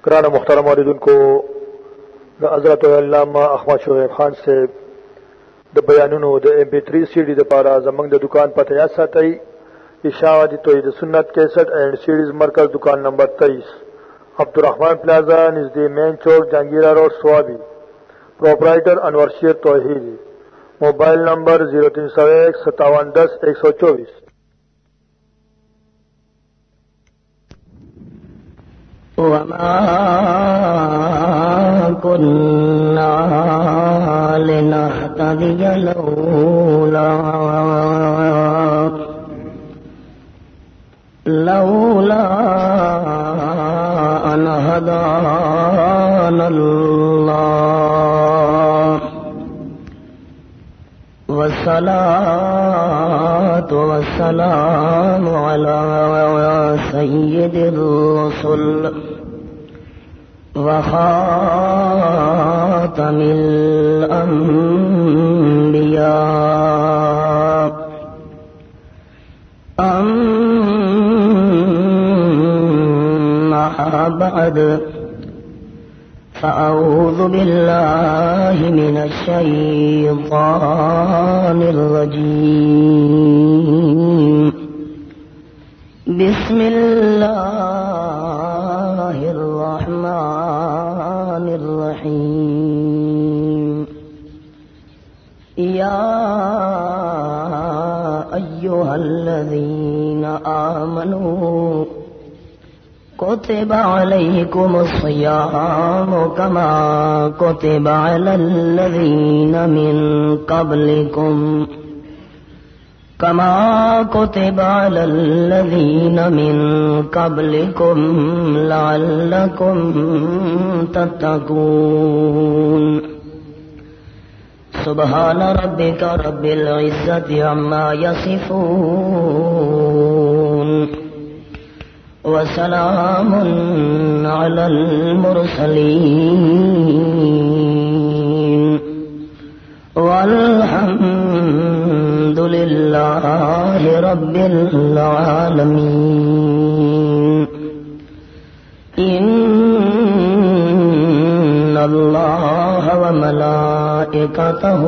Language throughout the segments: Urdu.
کرانا محترم عوردن کو حضرت علامہ احمد شعیب خان سے د بیانونو د MP3 CD د پارا زمنګ د دکان پته یا ساتي اشاعتی توحید سنت 61 اینڈ سیڈز مرکز دکان نمبر 23 عبدالرحمن پلازا نزد مین چوک جہانگیرہ روڈ سوابی پروپرائٹر انور شیر توحیدی موبائل نمبر 03015710 وما كنا لنهتدي لولا أن هدانا الله والصلاة والسلام على سيد الرسل وخاتم الأنبياء أما بعد فأعوذ بالله من الشيطان الرجيم بسم الله الرحمن الرحيم يا أيها الذين آمنوا كتب عليكم الصيام كما كتب على الذين من قبلكم لعلكم تتقون سبحان ربك رب العزة عما يصفون وسلام على المرسلين والحمد لله رب العالمين إن الله وملائكته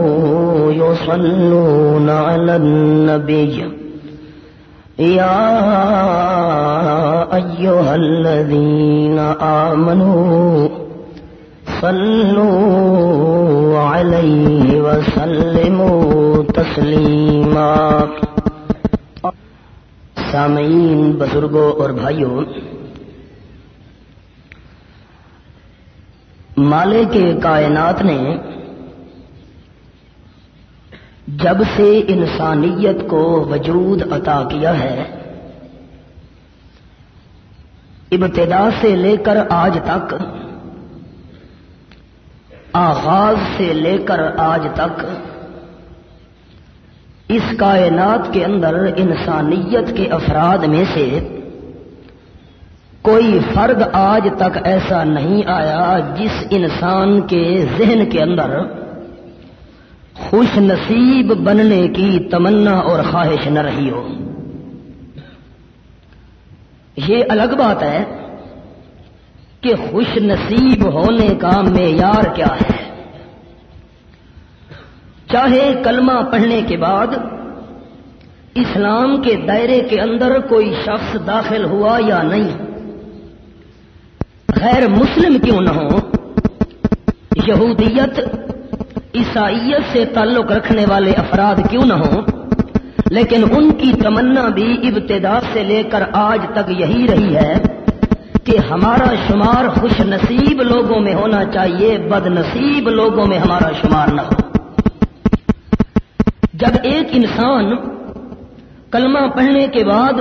يصلون على النبي يا أيها الذين آمنوا صلوا عليه وسلموا تسلیما۔ سامعین، بزرگوں اور بھائیوں، مالک کائنات نے جب سے انسانیت کو وجود عطا کیا ہے، ابتدا سے لے کر آج تک، آغاز سے لے کر آج تک، اس کائنات کے اندر انسانیت کے افراد میں سے کوئی فرد آج تک ایسا نہیں آیا جس انسان کے ذہن کے اندر خوش نصیب بننے کی تمنا اور خواہش نہ رہی ہو۔ یہ الگ بات ہے کہ خوش نصیب ہونے کا معیار کیا ہے۔ چاہے کلمہ پڑھنے کے بعد اسلام کے دائرے کے اندر کوئی شخص داخل ہوا یا نہیں، غیر مسلم کیوں نہ ہو، یہودیت عیسائیت سے تعلق رکھنے والے افراد کیوں نہ ہوں، لیکن ان کی تمنا بھی ابتدا سے لے کر آج تک یہی رہی ہے کہ ہمارا شمار خوش نصیب لوگوں میں ہونا چاہیے، بد نصیب لوگوں میں ہمارا شمار نہ ہو۔ جب ایک انسان کلمہ پڑھنے کے بعد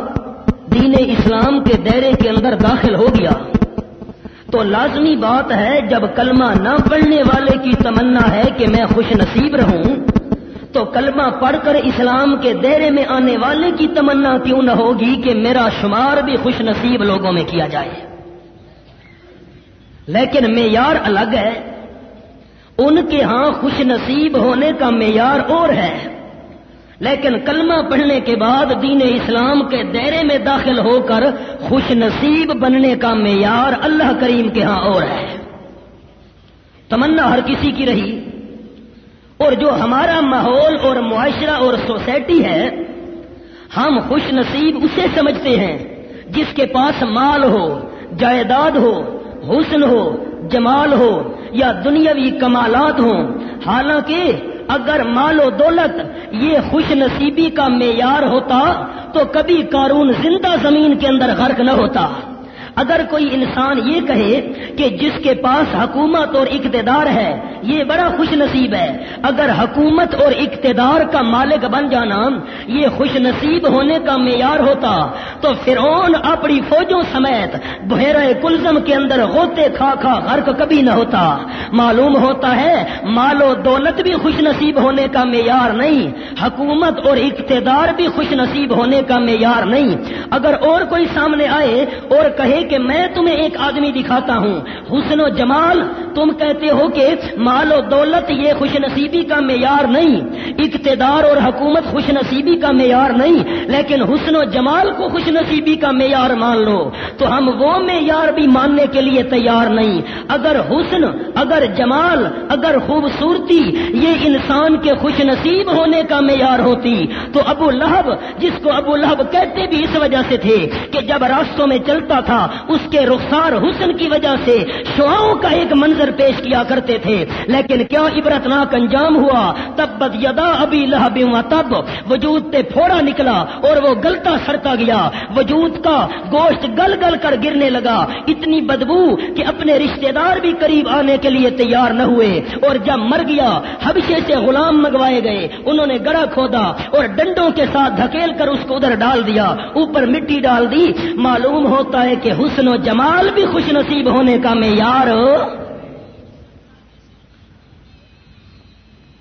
دین اسلام کے دائرے کے اندر داخل ہو گیا تو لازمی بات ہے، جب کلمہ نہ پڑھنے والے کی تمنا ہے کہ میں خوش نصیب رہوں، تو کلمہ پڑھ کر اسلام کے دائرے میں آنے والے کی تمنا کیوں نہ ہوگی کہ میرا شمار بھی خوش نصیب لوگوں میں کیا جائے۔ لیکن معیار الگ ہے، ان کے ہاں خوش نصیب ہونے کا معیار اور ہے۔ لیکن کلمہ پڑھنے کے بعد دین اسلام کے دائرے میں داخل ہو کر خوش نصیب بننے کا معیار اللہ کریم کے ہاں اور ہے. تمنا ہر کسی کی رہی، اور جو ہمارا ماحول اور معاشرہ اور سوسائٹی ہے، ہم خوش نصیب اسے سمجھتے ہیں جس کے پاس مال ہو، جائیداد ہو، حسن ہو، جمال ہو یا دنیاوی کمالات ہوں. حالانکہ اگر مال و دولت یہ خوش نصیبی کا معیار ہوتا تو کبھی قارون زندہ زمین کے اندر غرق نہ ہوتا. اگر کوئی انسان یہ کہے کہ جس کے پاس حکومت اور اقتدار ہے یہ بڑا خوش نصیب ہے، اگر حکومت اور اقتدار کا مالک بن جانا یہ خوش نصیب ہونے کا معیار ہوتا تو فرعون اپنی فوجوں سمیت بحیرہ کلزم کے اندر غوطے کھا کھا غرق کبھی نہ ہوتا. معلوم ہوتا ہے مال و دولت بھی خوش نصیب ہونے کا معیار نہیں، حکومت اور اقتدار بھی خوش نصیب ہونے کا معیار نہیں. اگر اور کوئی سامنے آئے اور کہے کہ میں تمہیں ایک آدمی دکھاتا ہوں حسن و جمال، تم کہتے ہو کہ مال و دولت یہ خوش نصیبی کا معیار نہیں، اقتدار اور حکومت خوش نصیبی کا معیار نہیں، لیکن حسن و جمال کو خوش نصیبی کا معیار مان لو تو ہم وہ معیار بھی ماننے کے لیے تیار نہیں. اگر حسن، اگر جمال، اگر خوبصورتی یہ انسان کے خوش نصیب ہونے کا معیار ہوتی تو ابو لہب، جس کو ابو لہب کہتے بھی اس وجہ سے تھے کہ جب راستوں میں چلتا تھا اس کے رخسار حسن کی وجہ سے شعاؤں کا ایک منظر پیش کیا کرتے تھے، لیکن کیا عبرتناک انجام ہوا. تبت یدا ابی لہب وتب، وجود تے پھوڑا نکلا اور وہ گلتا سڑتا گیا، وجود کا گوشت گل گل کر گرنے لگا، اتنی بدبو کہ اپنے رشتہ دار بھی قریب آنے کے لیے تیار نہ ہوئے. اور جب مر گیا حبشے سے غلام منگوائے گئے، انہوں نے گڑھا کھودا اور ڈنڈوں کے ساتھ دھکیل کر اس کو ادھر ڈال دیا، اوپر مٹی ڈال دی. معلوم ہوتا ہے کہ حسن و جمال بھی خوش نصیب ہونے کا معیار.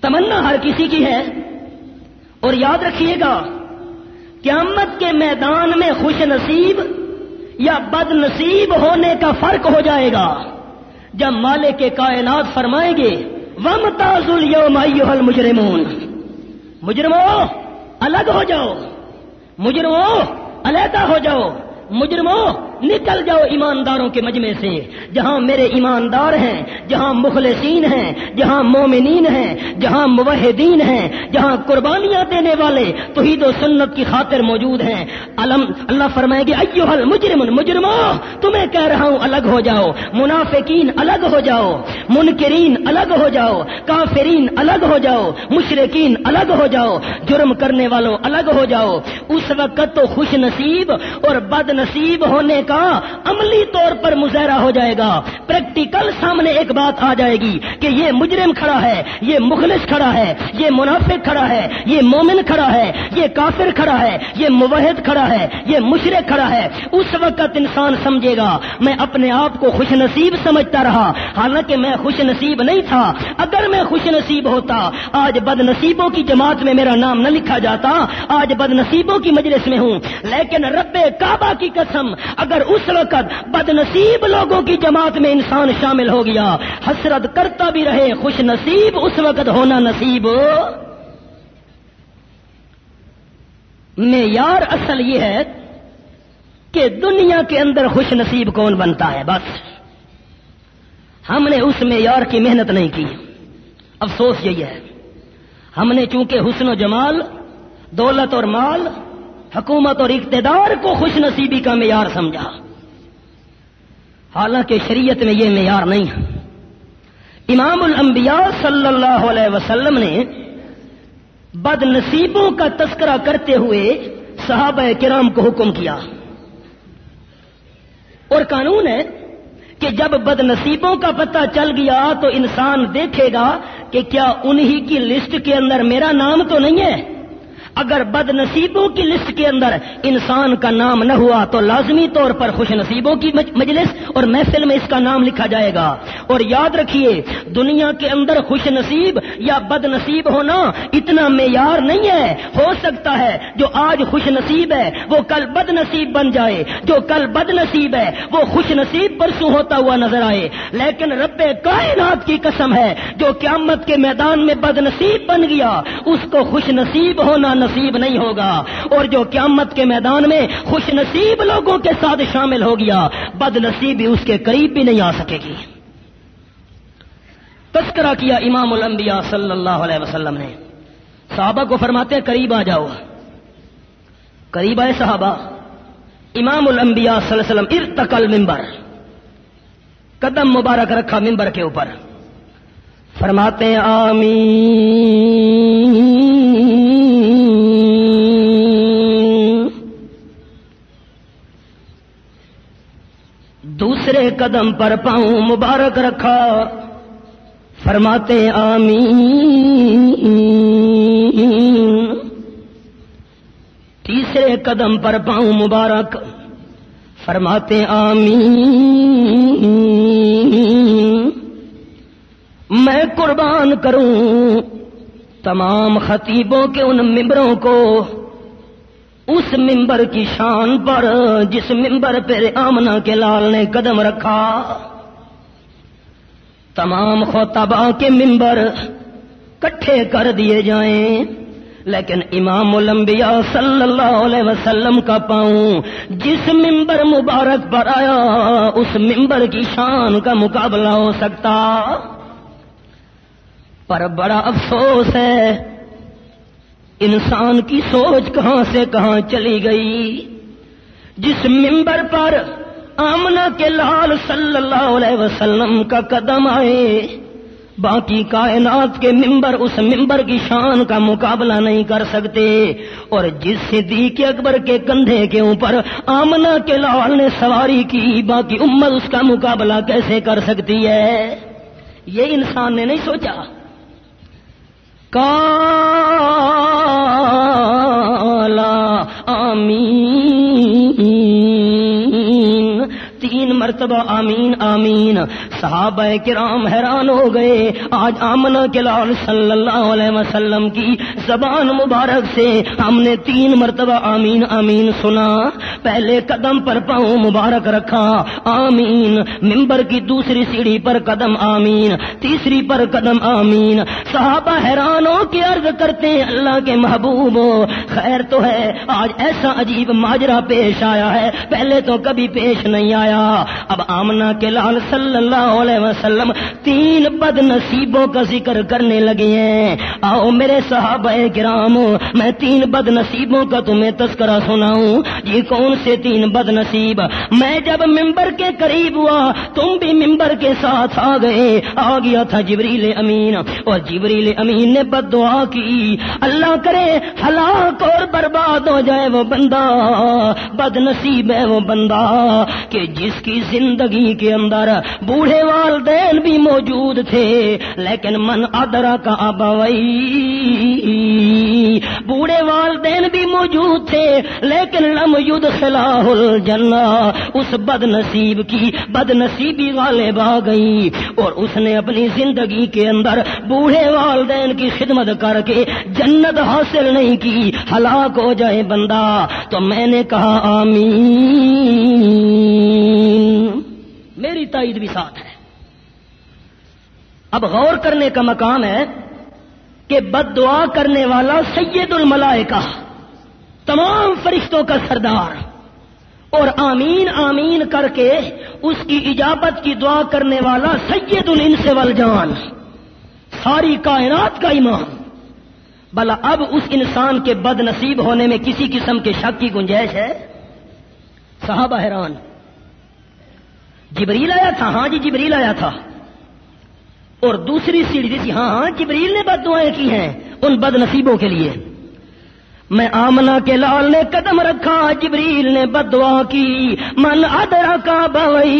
تمنا ہر کسی کی ہے، اور یاد رکھیے گا قیامت کے میدان میں خوش نصیب یا بد نصیب ہونے کا فرق ہو جائے گا جب مالک کائنات فرمائیں گے وَامْتَازُوا الْيَوْمَ أَيُّهَا الْمُجْرِمُونَ، مجرموں الگ ہو جاؤ، مجرموں علیحدہ ہو جاؤ، مجرموں نکل جاؤ ایمانداروں کے مجمع سے. جہاں میرے ایماندار ہیں، جہاں مخلصین ہیں، جہاں مومنین ہیں، جہاں موحدین ہیں، جہاں قربانیاں دینے والے توحید و سنت کی خاطر موجود ہیں. اللہ فرمائے گے ایھا المجرمون، مجرموں تمہیں کہہ رہا ہوں الگ ہو جاؤ. منافقین الگ ہو جاؤ، منکرین الگ ہو جاؤ، کافرین الگ ہو جاؤ، مشرکین الگ ہو جاؤ، جرم کرنے والوں الگ ہو جاؤ. اس وقت تو خوش نصیب اور بد نصیب ہونے کا عملی طور پر مظاہرہ ہو جائے گا. پریکٹیکل سامنے ایک بات آ جائے گی کہ یہ مجرم کھڑا ہے، یہ مخلص کھڑا ہے، یہ منافق کھڑا ہے، یہ مومن کھڑا ہے، یہ کافر کھڑا ہے، یہ موحد کھڑا ہے، یہ مشرک کھڑا ہے. اس وقت انسان سمجھے گا میں اپنے آپ کو خوش نصیب سمجھتا رہا، حالانکہ میں خوش نصیب نہیں تھا. اگر میں خوش نصیب ہوتا آج بد نصیبوں کی جماعت میں میرا نام نہ لکھا جاتا، آج بد نصیبوں کی مجلس میں ہوں. لیکن رب کعبہ کی قسم اگر اس وقت بد نصیب لوگوں کی جماعت میں انسان شامل ہو گیا حسرت کرتا بھی رہے خوش نصیب اس وقت ہونا نصیب. معیار اصل یہ ہے کہ دنیا کے اندر خوش نصیب کون بنتا ہے، بس ہم نے اس معیار کی محنت نہیں کی. افسوس یہی ہے ہم نے چونکہ حسن و جمال، دولت اور مال، حکومت اور اقتدار کو خوش نصیبی کا معیار سمجھا، حالانکہ شریعت میں یہ معیار نہیں ہے. امام الانبیاء صلی اللہ علیہ وسلم نے بد نصیبوں کا تذکرہ کرتے ہوئے صحابہ کرام کو حکم کیا، اور قانون ہے کہ جب بد نصیبوں کا پتہ چل گیا تو انسان دیکھے گا کہ کیا انہی کی لسٹ کے اندر میرا نام تو نہیں ہے. اگر بد نصیبوں کی لسٹ کے اندر انسان کا نام نہ ہوا تو لازمی طور پر خوش نصیبوں کی مجلس اور محفل میں اس کا نام لکھا جائے گا. اور یاد رکھیے دنیا کے اندر خوش نصیب یا بد نصیب ہونا اتنا معیار نہیں ہے. ہو سکتا ہے جو آج خوش نصیب ہے وہ کل بد نصیب بن جائے، جو کل بد نصیب ہے وہ خوش نصیب پرسوں ہوتا ہوا نظر آئے. لیکن رب کائنات کی قسم ہے جو قیامت کے میدان میں بد نصیب بن گیا اس کو خوش نصیب ہونا نصیب نہیں ہوگا، اور جو قیامت کے میدان میں خوش نصیب لوگوں کے ساتھ شامل ہو گیا، بد نصیبی اس کے قریب بھی نہیں آ سکے گی۔ تذکرہ کیا امام الانبیاء صلی اللہ علیہ وسلم نے، صحابہ کو فرماتے ہیں قریب آ جاؤ، قریب آئے صحابہ۔ امام الانبیاء صلی اللہ علیہ وسلم ارتقى المنبر، قدم مبارک رکھا ممبر کے اوپر، فرماتے ہیں آمین۔ دوسرے قدم پر پاؤں مبارک رکھا، فرماتے ہیں آمین۔ تیسرے قدم پر پاؤں مبارک، فرماتے ہیں آمین۔ میں قربان کروں تمام خطیبوں کے ان ممبروں کو اس ممبر کی شان پر جس ممبر پر آمنہ کے لال نے قدم رکھا۔ تمام خطباء کے ممبر کٹھے کر دیے جائیں، لیکن امام الانبیاء صلی اللہ علیہ وسلم کا پاؤں جس ممبر مبارک پر آیا اس ممبر کی شان کا مقابلہ ہو سکتا۔ پر بڑا افسوس ہے، انسان کی سوچ کہاں سے کہاں چلی گئی۔ جس ممبر پر آمنہ کے لال صلی اللہ علیہ وسلم کا قدم آئے، باقی کائنات کے ممبر اس ممبر کی شان کا مقابلہ نہیں کر سکتے، اور جس صدیق اکبر کے کندھے کے اوپر آمنہ کے لال نے سواری کی، باقی امت اس کا مقابلہ کیسے کر سکتی ہے؟ یہ انسان نے نہیں سوچا۔ کالا آمین، تین مرتبہ آمین آمین۔ صحابہ کرام حیران ہو گئے، آج آمنہ کے لال صلی اللہ علیہ وسلم کی زبان مبارک سے ہم نے تین مرتبہ آمین آمین سنا۔ پہلے قدم پر پاؤں مبارک رکھا، آمین۔ ممبر کی دوسری سیڑھی پر قدم آمین، تیسری پر قدم آمین۔ صحابہ حیرانوں کی عرض کرتے ہیں اللہ کے محبوب خیر تو ہے، آج ایسا عجیب ماجرا پیش آیا ہے، پہلے تو کبھی پیش نہیں آیا۔ اب آمنہ کے لال صلی اللہ علیہ وسلم تین بد نصیبوں کا ذکر کرنے لگے ہیں۔ آؤ میرے صحابہ کرام، میں تین بد نصیبوں کا تمہیں تذکرہ سناؤں۔ یہ کون سے تین بد نصیب؟ میں جب ممبر کے قریب ہوا تم بھی ممبر کے ساتھ آ گئے، آ گیا تھا جبریل امین، اور جبریل امین نے بد دعا کی، اللہ کرے ہلاک اور برباد ہو جائے وہ بندہ، بد نصیب ہے وہ بندہ کہ جس کی زندگی کے اندر بوڑھے والدین بھی موجود تھے، لیکن من ادرا کا ابوئی، بوڑھے والدین بھی موجود تھے لیکن لم یدخلہ الجنہ، اس بد نصیب کی بد نصیبی غالب آ گئی، اور اس نے اپنی زندگی کے اندر بوڑھے والدین کی خدمت کر کے جنت حاصل نہیں کی، ہلاک ہو جائے بندہ۔ تو میں نے کہا آمین، میری تائید بھی ساتھ ہے۔ اب غور کرنے کا مقام ہے کہ بد دعا کرنے والا سید الملائکہ، تمام فرشتوں کا سردار، اور آمین آمین کر کے اس کی اجابت کی دعا کرنے والا سید الانس والجان، ساری کائنات کا امام۔ بھلا اب اس انسان کے بد نصیب ہونے میں کسی قسم کے شک کی گنجائش ہے؟ صحابہ حیران۔ جبریل آیا تھا؟ ہاں جی جبریل آیا تھا، اور دوسری سیڑھی تھی، ہاں جبریل نے بد دعائیں کی ہیں ان بد نصیبوں کے لیے۔ میں آمنہ کے لال نے قدم رکھا، جبریل نے بد دعا کی، من ادرکا بوئی،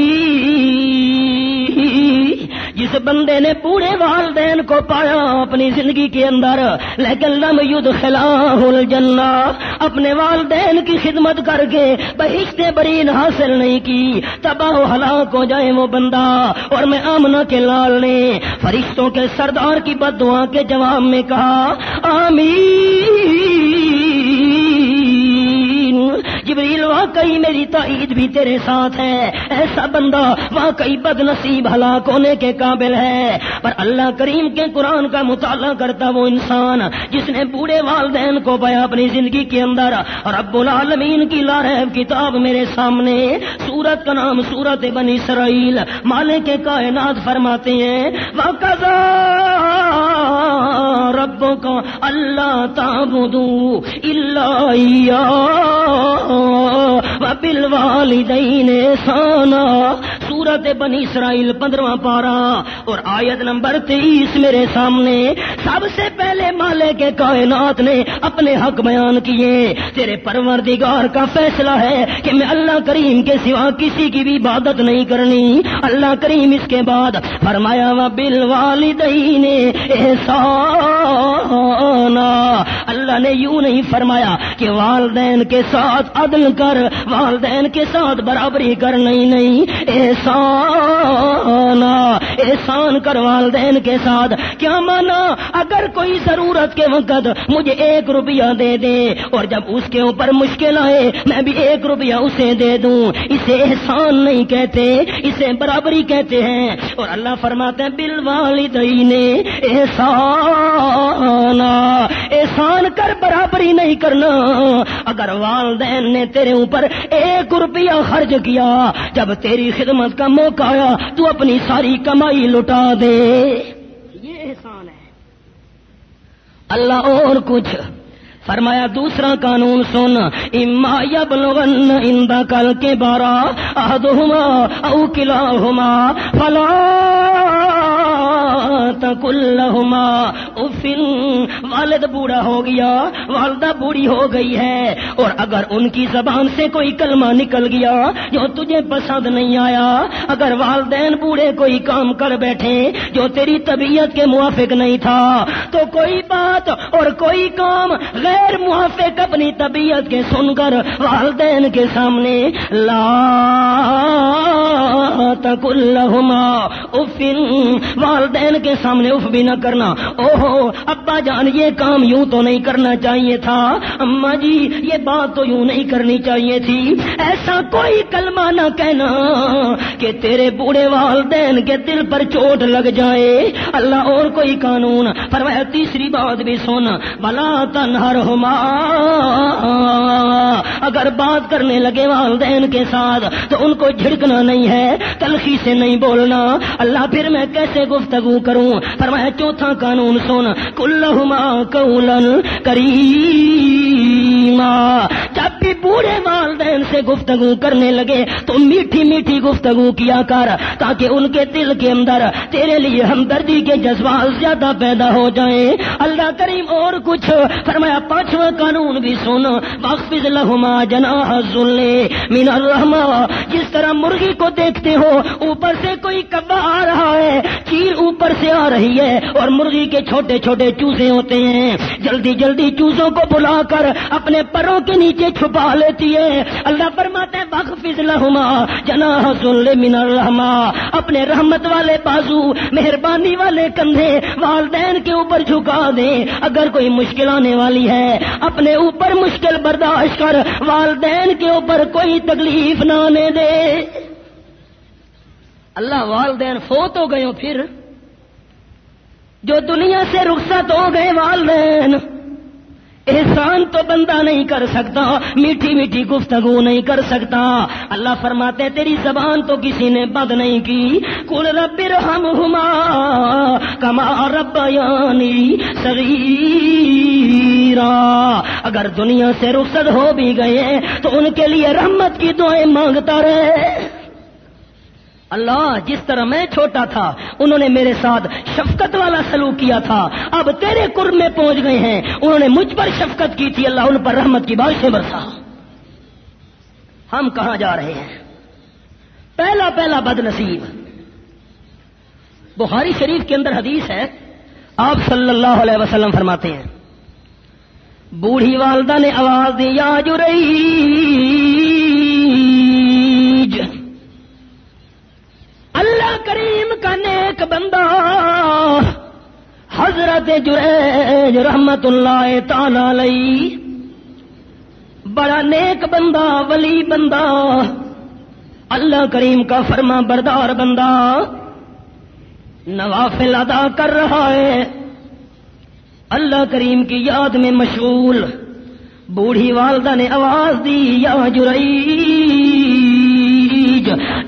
جس بندے نے بوڑھے والدین کو پایا اپنی زندگی کے اندر لیکن لم یدخلہ الجنہ، اپنے والدین کی خدمت کر کے بہشت برین حاصل نہیں کی، تباہ و ہلاک ہو جائے وہ بندہ۔ اور میں آمنہ کے لال نے فرشتوں کے سردار کی بد دعا کے جواب میں کہا آمین۔ جبریل واقعی میری تائید بھی تیرے ساتھ ہے، ایسا بندہ واقعی بد نصیب ہلاک ہونے کے قابل ہے۔ پر اللہ کریم کے قرآن کا مطالعہ کرتا وہ انسان جس نے بوڑھے والدین کو پایا اپنی زندگی کے اندر، رب العالمین کی لاریب کتاب میرے سامنے، سورت کا نام سورت بنی اسرائیل، مالک کائنات فرماتے ہیں وَقَضَىٰ رَبُّكَ أَلَّا تَعْبُدُوا إِلَّا إِيَّاهُ وَبِالْوَالِدَيْنِ إِحْسَانًا، سورت بنی اسرائیل 15واں پارہ اور آیت نمبر 23 میرے سامنے۔ سب سے پہلے مالک کائنات نے اپنے حق بیان کیے، تیرے پروردگار کا فیصلہ ہے کہ میں اللہ کریم کے سوا کسی کی بھی عبادت نہیں کرنی۔ اللہ کریم اس کے بعد فرمایا وَبِالْوَالِدَيْنِ إِحْسَانًا، اللہ نے یوں نہیں فرمایا کہ والدین کے ساتھ عدل کر، والدین کے ساتھ برابری کر، نہیں، احسان کر والدین کے ساتھ۔ کیا مانا؟ اگر کوئی ضرورت کے وقت مجھے 1 روپیہ دے دے اور جب اس کے اوپر مشکل آئے میں بھی 1 روپیہ اسے دے دوں، اسے احسان نہیں کہتے، اسے برابری کہتے ہیں۔ اور اللہ فرماتے ہیں بالوالدین احسانا، احسان کر، برابری نہیں کرنا۔ اگر والدین نے تیرے اوپر 1 روپیہ خرچ کیا، جب تیری خدمت کا موقع آیا تو اپنی ساری کمائی لٹا دے، یہ احسان ہے۔ اللہ اور کچھ فرمایا دوسرا قانون سن، اما یبلغن عندک الکبر احدہما او کلاہما فلا تقل لہما اف، والد بوڑھا ہو گیا، والدہ بوڑھی ہو گئی ہے، اور اگر ان کی زبان سے کوئی کلمہ نکل گیا جو تجھے پسند نہیں آیا، اگر والدین بوڑھے کوئی کام کر بیٹھے جو تیری طبیعت کے موافق نہیں تھا، تو کوئی بات اور کوئی کام غیر موافق اپنی طبیعت کے سن کر والدین کے سامنے لا تقل لہما اف، والدین کے سامنے اف بھی نہ کرنا، اوہو ابا جان یہ کام یوں تو نہیں کرنا چاہیے تھا، اماں جی یہ بات تو یوں نہیں کرنی چاہیے تھی، ایسا کوئی کلمہ نہ کہنا کہ تیرے بوڑھے والدین کے دل پر چوٹ لگ جائے۔ اللہ اور کوئی قانون فرمایا تیسری بات بھی سن، بلا تنہرہما، اگر بات کرنے لگے والدین کے ساتھ تو ان کو جھڑکنا نہیں ہے، تلخی سے نہیں بولنا۔ اللہ پھر میں کیسے گفتگو کروں؟ فرمایا چوتھا قانون سن، قل لہما قولا کریما، جب بھی بوڑھے والدین سے گفتگو کرنے لگے تو میٹھی میٹھی گفتگو کیا کر، تاکہ ان کے دل کے اندر تیرے لیے ہمدردی کے جذبات زیادہ پیدا ہو جائیں۔ اللہ کریم اور کچھ فرمایا پانچواں قانون بھی سن، واخفض لہما جناح الذل من الرحمہ، جس طرح مرغی کو دیکھتے ہو اوپر سے کوئی کبا آ رہا ہے، چیر اوپر سے آ رہی ہے اور مرغی کے چھوٹے چھوٹے چوزے ہوتے ہیں، جلدی جلدی چوزوں کو بلا کر اپنے پروں کے نیچے چھپا لیتی ہے۔ اللہ فرماتے ہیں واخفض لہما جناح الذل من الرحمہ، اپنے رحمت والے بازو، مہربانی والے کندھے والدین کے اوپر جھکا دیں۔ اگر کوئی مشکل آنے والی ہے اپنے اوپر مشکل برداشت کر، والدین کے اوپر کوئی تکلیف نہ آنے دے۔ اللہ والدین فوت ہو گئے ہو، پھر جو دنیا سے رخصت ہو گئے والدین، احسان تو بندہ نہیں کر سکتا، میٹھی میٹھی گفتگو نہیں کر سکتا۔ اللہ فرماتے ہیں تیری زبان تو کسی نے بند نہیں کی، قل رب ارحمہما کما ربیانی صغیرا، اگر دنیا سے رخصت ہو بھی گئے تو ان کے لیے رحمت کی دعائیں مانگتا رہے۔ اللہ جس طرح میں چھوٹا تھا انہوں نے میرے ساتھ شفقت والا سلوک کیا تھا، اب تیرے قرب میں پہنچ گئے ہیں انہوں نے مجھ پر شفقت کی تھی، اللہ ان پر رحمت کی بارشیں برسا۔ ہم کہاں جا رہے ہیں؟ پہلا بد نصیب، بخاری شریف کے اندر حدیث ہے، آپ صلی اللہ علیہ وسلم فرماتے ہیں بوڑھی والدہ نے آواز دی یا جریج، اللہ کریم کا نیک بندہ حضرت جریج رحمت اللہ تعالی علیہ بڑا نیک بندہ، ولی بندہ، اللہ کریم کا فرما بردار بندہ، نوافل ادا کر رہا ہے، اللہ کریم کی یاد میں مشغول۔ بوڑھی والدہ نے آواز دی، یا جریج،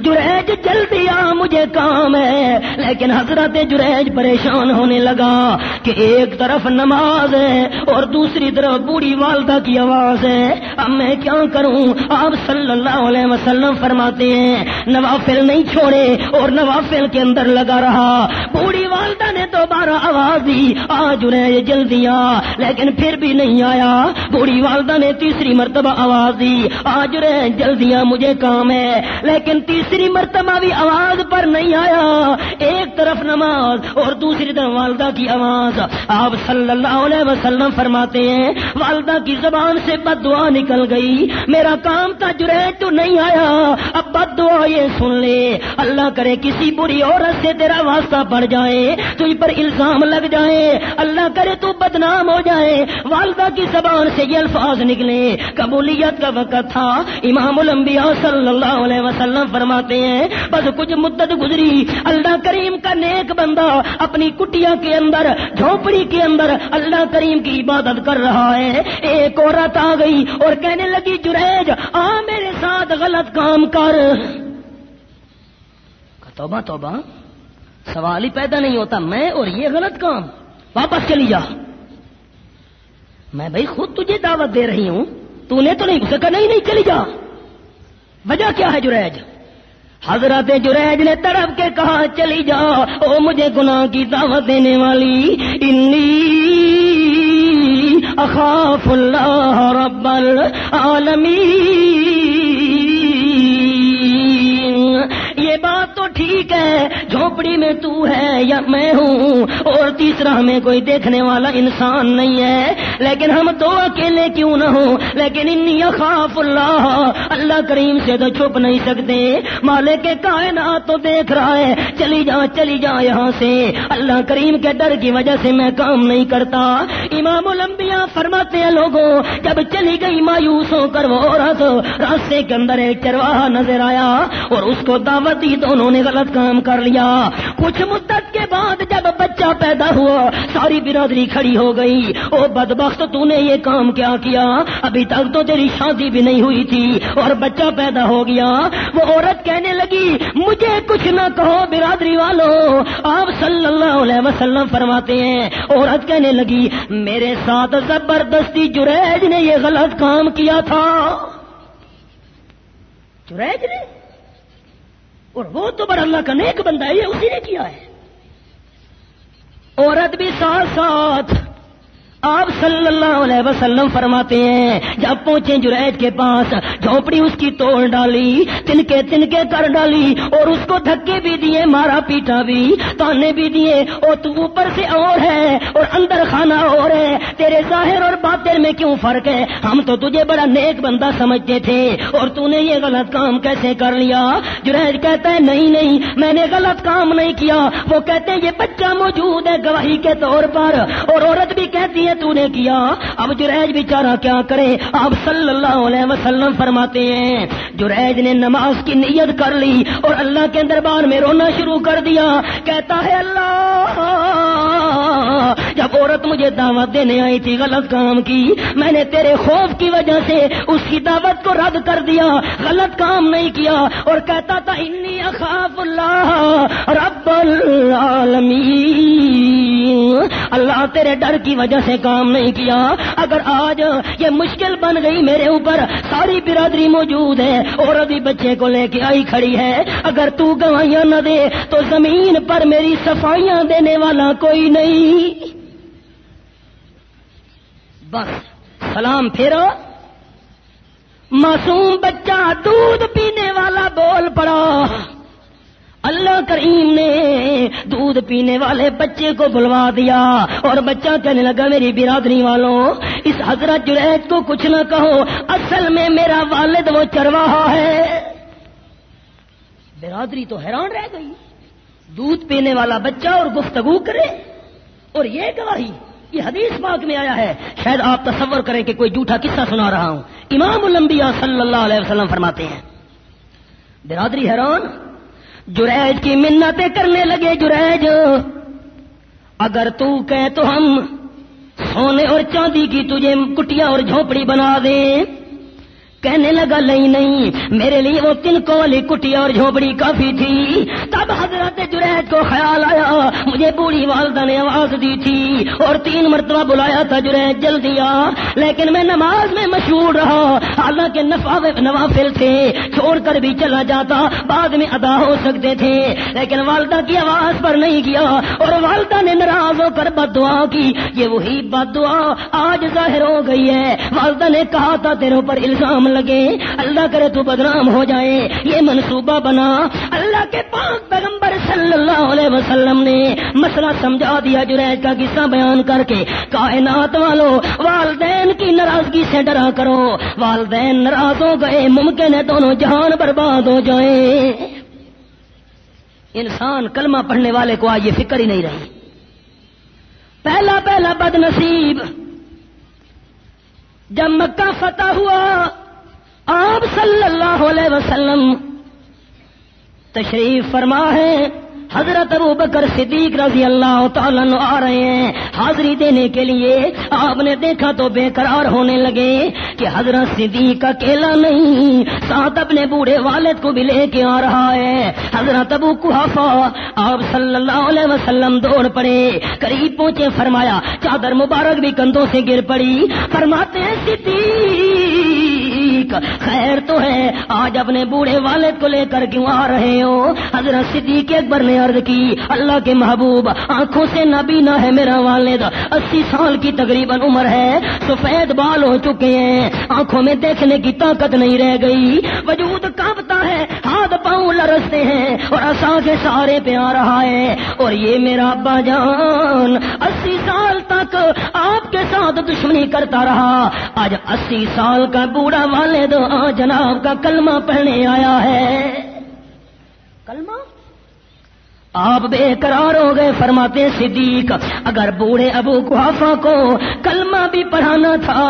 جریج جلدی آ مجھے کام ہے۔ لیکن حضرت جریج پریشان ہونے لگا کہ ایک طرف نماز ہے اور دوسری طرف بوڑھی والدہ کی آواز ہے، اب میں کیا کروں؟ آپ صلی اللہ علیہ وسلم فرماتے ہیں نوافل نہیں چھوڑے اور نوافل کے اندر لگا رہا۔ بوڑھی والدہ نے دوبارہ آواز دی، آ جریج جلدی آ، لیکن پھر بھی نہیں آیا۔ بوڑھی والدہ نے تیسری مرتبہ آواز دی، آ جریج جلدی آ مجھے کام ہے، لیکن تیسری مرتبہ بھی آواز پر نہیں آیا۔ ایک طرف نماز اور دوسری طرف والدہ کی آواز۔ آپ صلی اللہ علیہ وسلم فرماتے ہیں والدہ کی زبان سے بد دعا نکل گئی، میرا کام تھا جریج تو نہیں آیا، اب بد دعا یہ سن لے، اللہ کرے کسی بری عورت سے تیرا واسطہ پڑ جائے، تجھ پر الزام لگ جائے، اللہ کرے تو بدنام ہو جائے۔ والدہ کی زبان سے یہ الفاظ نکلے، قبولیت کا وقت تھا۔ امام الانبیاء صلی اللہ علیہ وسلم فرماتے ہیں بس کچھ مدت گزری، اللہ کریم کا نیک بندہ اپنی کٹیا کے اندر، جھونپڑی کے اندر اللہ کریم کی عبادت کر رہا ہے۔ ایک عورت آ گئی اور کہنے لگی جریج آ میرے ساتھ غلط کام کر۔ توبہ توبہ، سوال ہی پیدا نہیں ہوتا، میں اور یہ غلط کام، واپس چلی جا، میں بھائی خود تجھے دعوت دے رہی ہوں، تو نے تو نہیں اسے کہا نہیں نہیں چلی جا۔ وجہ کیا ہے جریج؟ حضرت جریج نے تڑپ کے کہا چلی جا، او مجھے گناہ کی دعوت دینے والی، انی اخاف اللہ رب العالمین۔ یہ بات تو ٹھیک ہے، جھونپڑی میں تو ہے یا میں ہوں اور تیسرا ہمیں کوئی دیکھنے والا انسان نہیں ہے، لیکن ہم دو اکیلے کیوں نہ ہوں، لیکن انی اخاف اللہ، اللہ کریم سے تو چھپ نہیں سکتے، مالک کائنات تو دیکھ رہا ہے، چلی جا یہاں سے، اللہ کریم کے ڈر کی وجہ سے میں کام نہیں کرتا۔ امام الانبیاء فرماتے ہیں لوگوں جب چلی گئی مایوس ہو کر وہ عورت، راستے کے اندر ایک چرواہا نظر آیا اور اس کو دعوت دی، دونوں نے غلط کام کر لیا۔ کچھ مدت کے بعد جب بچہ پیدا ہوا ساری برادری کھڑی ہو گئی، او بدبخت تو نے یہ کام کیا کیا، ابھی تک تو تیری شادی بھی نہیں ہوئی تھی اور بچہ پیدا ہو گیا۔ وہ عورت کہنے لگی مجھے کچھ نہ کہو برادری والوں، آپ صلی اللہ علیہ وسلم فرماتے ہیں عورت کہنے لگی میرے ساتھ زبردستی جریج نے یہ غلط کام کیا تھا۔ جریج نے، اور وہ تو بڑا اللہ کا نیک بندہ ہے، یہ اسی نے کیا ہے۔ عورت بھی ساتھ ساتھ آپ صلی اللہ علیہ وسلم فرماتے ہیں جب پہنچے جریج کے پاس، جھونپڑی اس کی توڑ ڈالی، تنکے کر ڈالی اور اس کو دھکے بھی دیے، مارا پیٹا بھی، تانے بھی دیے، اور تو اوپر سے اور ہے اور اندر خانہ اور ہے، تیرے ظاہر اور باطن میں کیوں فرق ہے؟ ہم تو تجھے بڑا نیک بندہ سمجھتے تھے اور تو نے یہ غلط کام کیسے کر لیا؟ جریج کہتا ہے نہیں میں نے غلط کام نہیں کیا۔ وہ کہتے ہیں یہ بچہ موجود ہے گواہی کے طور پر، اور عورت بھی کہتی ہے تو نے کیا۔ اب جریج بیچارہ کیا کرے؟ آپ صلی اللہ علیہ وسلم فرماتے ہیں جریج نے نماز کی نیت کر لی اور اللہ کے دربار میں رونا شروع کر دیا، کہتا ہے اللہ جب عورت مجھے دعوت دینے آئی تھی غلط کام کی، میں نے تیرے خوف کی وجہ سے اس کی دعوت کو رد کر دیا، غلط کام نہیں کیا، اور کہتا تھا انی اخاف اللہ رب العالمین، اللہ تیرے ڈر کی وجہ سے کام نہیں کیا۔ اگر آج یہ مشکل بن گئی میرے اوپر، ساری برادری موجود ہے، عورت بھی بچے کو لے کے آئی کھڑی ہے، اگر تو گواہیاں نہ دے تو زمین پر میری صفائیاں دینے والا کوئی نہیں۔ بس سلام پھیرو، معصوم بچہ دودھ پینے والا بول پڑا۔ اللہ کریم نے دودھ پینے والے بچے کو بلوا دیا اور بچہ کہنے لگا میری برادری والوں اس حضرت جریج کو کچھ نہ کہو، اصل میں میرا والد وہ چرواہا ہے۔ برادری تو حیران رہ گئی، دودھ پینے والا بچہ اور گفتگو کرے اور یہ گواہی یہ حدیث پاک میں آیا ہے، شاید آپ تصور کریں کہ کوئی جھوٹا قصہ سنا رہا ہوں۔ امام الانبیاء صلی اللہ علیہ وسلم فرماتے ہیں، برادری حیران، جریج کی منتیں کرنے لگے، جریج اگر تو کہے تو ہم سونے اور چاندی کی تجھے کٹیا اور جھونپڑی بنا دیں۔ کہنے لگا نہیں، میرے لیے وہ تنکوں والی کٹیا اور جھونپڑی کافی تھی۔ تب حضرت جریج کو خیال آیا، مجھے بوڑھی والدہ نے آواز دی تھی اور 3 مرتبہ بلایا تھا، جریج جلدی آ، لیکن میں نماز میں مشغول رہا، حالانکہ نوافل تھے، چھوڑ کر بھی چلا جاتا، بعد میں ادا ہو سکتے تھے، لیکن والدہ کی آواز پر نہیں کیا، اور والدہ نے ناراض ہو کر بد دعا کی۔ یہ وہی بد دعا آج ظاہر ہو گئی ہے۔ والدہ نے کہا تھا تیرے اوپر الزام لگے، اللہ کرے تو بدنام ہو جائے، یہ منصوبہ بنا۔ اللہ کے پاک پیغمبر صلی اللہ علیہ وسلم نے مسئلہ سمجھا دیا، جریج کا قصہ بیان کر کے، کائنات والوں والدین کی ناراضگی سے ڈرا کرو، والدین ناراض ہو گئے ممکن ہے دونوں جہان برباد ہو جائیں۔ انسان کلمہ پڑھنے والے کو آج یہ فکر ہی نہیں رہی۔ پہلا بد نصیب، جب مکہ فتح ہوا، آپ صلی اللہ علیہ وسلم تشریف فرما ہے، حضرت ابو بکر صدیق رضی اللہ تعالیٰ عنہ آ رہے ہیں حاضری دینے کے لیے۔ آپ نے دیکھا تو بے قرار ہونے لگے کہ حضرت صدیق اکیلا نہیں، ساتھ اپنے بوڑھے والد کو بھی لے کے آ رہا ہے، حضرت ابو قحافہ۔ آپ صلی اللہ علیہ وسلم دوڑ پڑے، قریب پہنچے، فرمایا، چادر مبارک بھی کندھوں سے گر پڑی، فرماتے ہیں صدیق خیر تو ہے، آج اپنے بوڑھے والد کو لے کر کیوں آ رہے ہو؟ حضرت صدیق اکبر نے عرض کی، اللہ کے محبوب، آنکھوں سے نابینا ہے میرا والد، 80 سال کی تقریباً عمر ہے، سفید بال ہو چکے ہیں، آنکھوں میں دیکھنے کی طاقت نہیں رہ گئی، وجود کانپتا ہے، ہاتھ پاؤں لرزتے ہیں، اور عصا کے سہارے پہ آ رہا ہے، اور یہ میرا ابا جان 80 سال تک آپ کے ساتھ دشمنی کرتا رہا، آج 80 سال کا بوڑھا والد جناب کا کلمہ پڑھنے آیا ہے۔ کلمہ؟ آپ بے قرار ہو گئے، فرماتے صدیق، اگر بوڑھے ابو قحافہ کو کلمہ بھی پڑھانا تھا،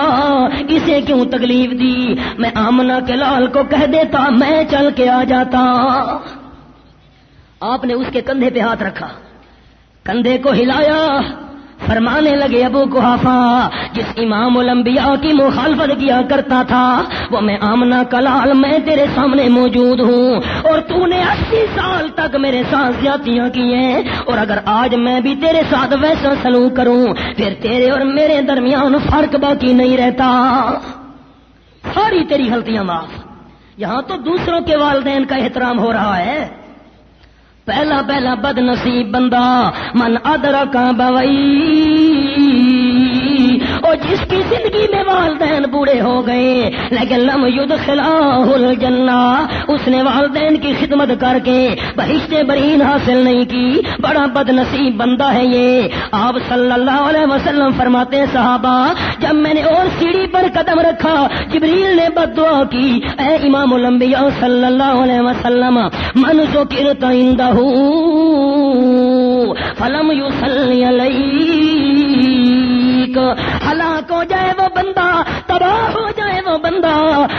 اسے کیوں تکلیف دی؟ میں آمنہ کے لال کو کہہ دیتا، میں چل کے آ جاتا۔ آپ نے اس کے کندھے پہ ہاتھ رکھا، کندھے کو ہلایا، فرمانے لگے، ابو قحافہ، جس امام الانبیاء کی مخالفت کیا کرتا تھا وہ میں آمنہ کا لال، میں تیرے سامنے موجود ہوں، اور تو نے 80 سال تک میرے ساتھ زیادتیاں کی ہیں، اور اگر آج میں بھی تیرے ساتھ ویسا سلوک کروں پھر تیرے اور میرے درمیان فرق باقی نہیں رہتا، ساری تیری غلطیاں معاف۔ یہاں تو دوسروں کے والدین کا احترام ہو رہا ہے۔ پہلا بد نصیب بندہ من ادرک بوئی، اور جس کی زندگی میں والدین بوڑھے ہو گئے لیکن لم یدخلہ الجنہ، اس نے والدین کی خدمت کر کے بہشت برین حاصل نہیں کی، بڑا بد نصیب بندہ ہے یہ۔ آپ صلی اللہ علیہ وسلم فرماتے ہیں، صحابہ، جب میں نے اور سیڑھی پر قدم رکھا جبریل نے بد دعا کی، اے امام الانبیاء صلی اللہ علیہ وسلم، من ذکرت عندہ فلم یصلی علیک، ہلاک ہو جائے وہ بندہ، تباہ ہو جائے وہ بندہ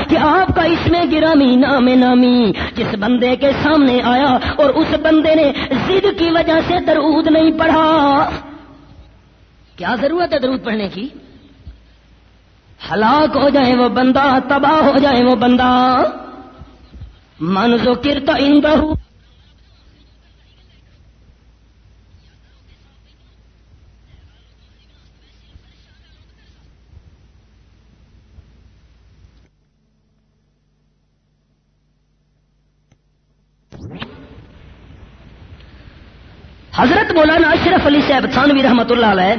کہ آپ کا اس میں گرامی نامی جس بندے کے سامنے آیا اور اس بندے نے ضد کی وجہ سے درود نہیں پڑھا۔ کیا ضرورت ہے درود پڑھنے کی؟ ہلاک ہو جائے وہ بندہ، تباہ ہو جائے وہ بندہ، من ذکرت عندہ۔ حضرت مولانا اشرف علی صاحب تھانوی رحمت اللہ علیہ،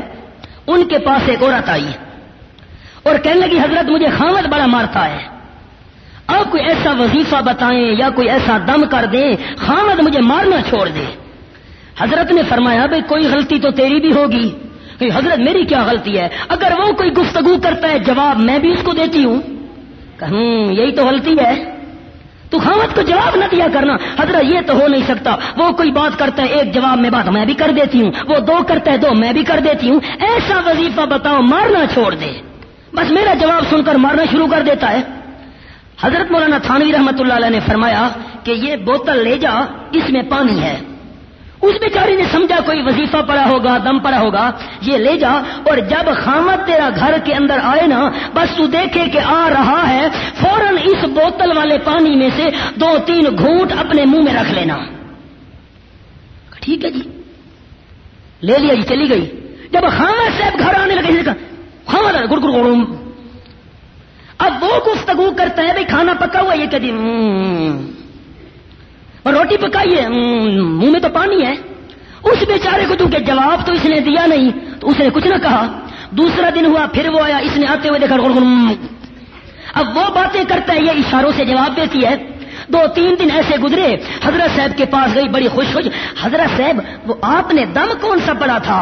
ان کے پاس ایک عورت آئی اور کہنے لگی، حضرت مجھے خامد بڑا مارتا ہے، آپ کوئی ایسا وظیفہ بتائیں یا کوئی ایسا دم کر دیں خامد مجھے مارنا چھوڑ دے۔ حضرت نے فرمایا، بھئی کوئی غلطی تو تیری بھی ہوگی۔ کہ حضرت میری کیا غلطی ہے؟ اگر وہ کوئی گفتگو کرتا ہے جواب میں بھی اس کو دیتی ہوں۔ یہی تو غلطی ہے، تو خامد کو جواب نہ دیا کرنا. حضرت یہ تو ہو نہیں سکتا, وہ کوئی بات کرتا ہے ایک جواب میں بات میں بھی کر دیتی ہوں, وہ دو کرتا ہے دو میں بھی کر دیتی ہوں. ایسا وظیفہ بتاؤ مارنا چھوڑ دے, بس میرا جواب سن کر مارنا شروع کر دیتا ہے. حضرت مولانا تھانوی رحمت اللہ علیہ نے فرمایا کہ یہ بوتل لے جا, اس میں پانی ہے. اس بیچاری نے سمجھا کوئی وظیفہ پڑا ہوگا, دم پڑا ہوگا, یہ لے جا, اور جب خامد تیرا گھر کے اندر آئے نا, بس تو دیکھے کہ آ رہا ہے, فوراً اس بوتل والے پانی میں سے 2-3 گھونٹ اپنے منہ میں رکھ لینا. ٹھیک ہے جی, لے لیا جی, چلی گئی. جب خامد صاحب گھر آنے لگے, خامد گڑ گڑ گڑ, اب وہ گفتگو کرتا ہے بھائی کھانا پکا ہوا, یہ کہتی اور روٹی پکائی ہے, منہ میں تو پانی ہے. اس بیچارے کو چونکہ جواب تو اس نے دیا نہیں تو اس نے کچھ نہ کہا. دوسرا دن ہوا, پھر وہ آیا, اس نے آتے ہوئے دیکھا, اب وہ باتیں کرتا ہے, یہ اشاروں سے جواب دیتی ہے. 2-3 دن ایسے گزرے, حضرت صاحب کے پاس گئی بڑی خوش خوش. حضرت صاحب وہ آپ نے دم کون سا پڑا تھا,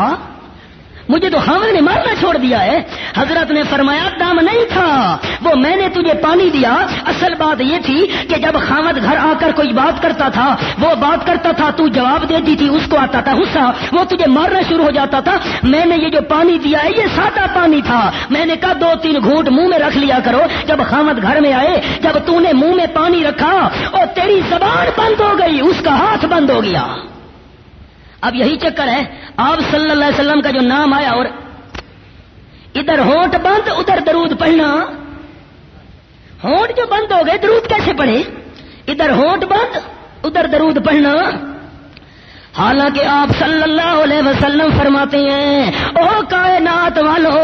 مجھے تو حامد نے مارنا چھوڑ دیا ہے. حضرت نے فرمایا دم نہیں تھا, وہ میں نے تجھے پانی دیا. اصل بات یہ تھی کہ جب خامد گھر آ کر کوئی بات کرتا تھا, وہ بات کرتا تھا, تو جواب دیتی تھی, اس کو آتا تھا غصہ, وہ تجھے مارنا شروع ہو جاتا تھا. میں نے یہ جو پانی دیا ہے یہ سادہ پانی تھا, میں نے کہا 2-3 گھونٹ منہ میں رکھ لیا کرو. جب خامد گھر میں آئے, جب تو نے منہ میں پانی رکھا اور تیری زبان بند ہو گئی, اس کا ہاتھ بند ہو گیا. اب یہی چکر ہے, آپ صلی اللہ علیہ وسلم کا جو نام آیا اور ادھر ہونٹ بند ادھر درود پڑھنا. ہونٹ جو بند ہو گئے درود کیسے پڑھے, ادھر ہونٹ بند ادھر درود پڑھنا. حالانکہ آپ صلی اللہ علیہ وسلم فرماتے ہیں, او کائنات والو,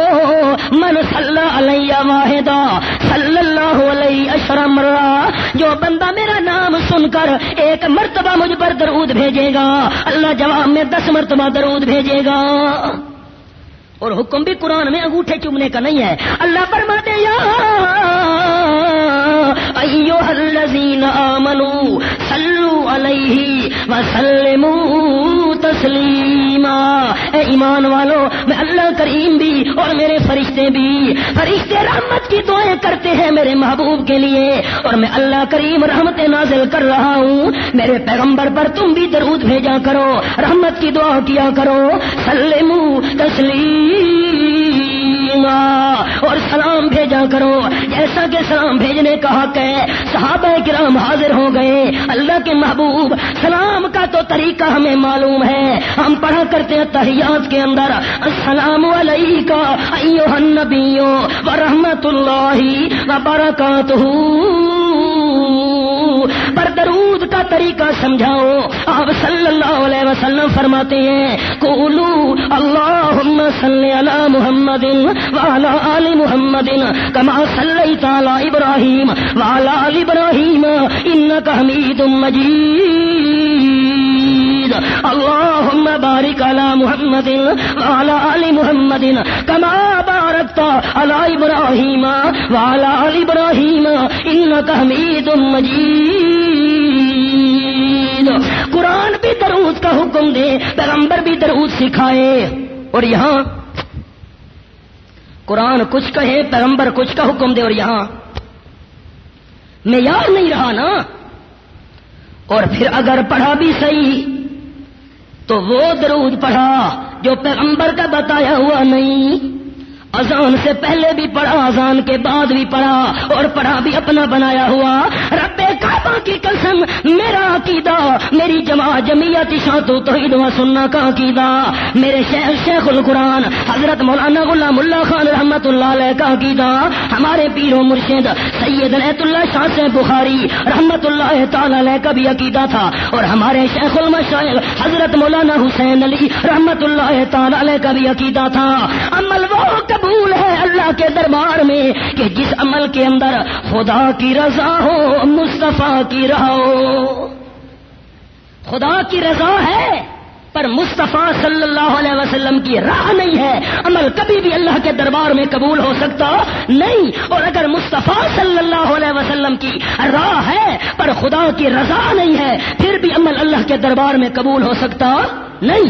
من صلی علیہ واحدہ صلی اللہ علیہ عشر مرہ, جو بندہ میرا نام سن کر 1 مرتبہ مجھ پر درود بھیجے گا, اللہ جواب میں 10 مرتبہ درود بھیجے گا. اور حکم بھی قرآن میں انگوٹھے چومنے کا نہیں ہے. اللہ فرماتے یا ایھا الذین آمنوا صلوا علیہ وسلموا تسلیما, اے ایمان والو, میں اللہ کریم بھی اور میرے فرشتے بھی, فرشتے رحمت کی دعائیں کرتے ہیں میرے محبوب کے لیے, اور میں اللہ کریم رحمت نازل کر رہا ہوں. میرے پیغمبر پر تم بھی درود بھیجا کرو, رحمت کی دعا کیا کرو. سلموا تسلیما, اور سلام بھیجا کرو جیسا کہ سلام بھیجنے کا حق ہے. صحابہ کرام حاضر ہو گئے. اللہ کے محبوب, سلام کا تو طریقہ ہمیں معلوم ہے, ہم پڑھا کرتے ہیں تحیات کے اندر, السلام علیکہ ایھا النبی ورحمۃ اللہ وبرکاتہ. پر درود کا طریقہ سمجھاؤ. آپ صلی اللہ علیہ وسلم فرماتے ہیں, قولوا اللہم صلی علی محمد وعلی آل محمد کما صلیت علی ابراہیم وعلی آل ابراہیم انک حمید مجید. اللہم بارک علی محمد وعلی آل محمد کما بارکت علی ابراہیم وعلی آل ابراہیم انک حمید مجید. قرآن بھی درود کا حکم دے, پیغمبر بھی درود سکھائے, اور یہاں قرآن کچھ کہے, پیغمبر کچھ کا حکم دے, اور یہاں معیار نہیں رہا نا. اور پھر اگر پڑھا بھی صحیح تو وہ درود پڑھا جو پیغمبر کا بتایا ہوا نہیں. اذان سے پہلے بھی پڑھا, اذان کے بعد بھی پڑھا, اور پڑھا بھی اپنا بنایا ہوا. رب کعبہ کی قسم, میرا عقیدہ, میری جماعت شاط و توحید و سنہ کا عقیدہ, میرے شیخ القرآن حضرت مولانا غلام اللہ خان رحمت اللہ علیہ کا عقیدہ, ہمارے پیر و مرشد سید عنایت اللہ شاہ سے بخاری رحمت اللہ تعالی علیہ کا بھی عقیدہ تھا, اور ہمارے شیخ المشائخ حضرت مولانا حسین علی رحمت اللہ تعالی علیہ کا بھی عقیدہ تھا. عمل وہ قبول ہے اللہ کے دربار میں کہ جس عمل کے اندر خدا کی رضا ہو, مصطفیٰ کی راہ ہو. خدا کی رضا ہے پر مصطفیٰ صلی اللہ علیہ وسلم کی راہ نہیں ہے. عمل کبھی بھی اللہ کے دربار میں قبول ہو سکتا نہیں, اور اگر مصطفیٰ صلی اللہ علیہ وسلم کی راہ ہے پر خدا کی رضا نہیں ہے, پھر بھی عمل اللہ کے دربار میں قبول ہو سکتا نہیں.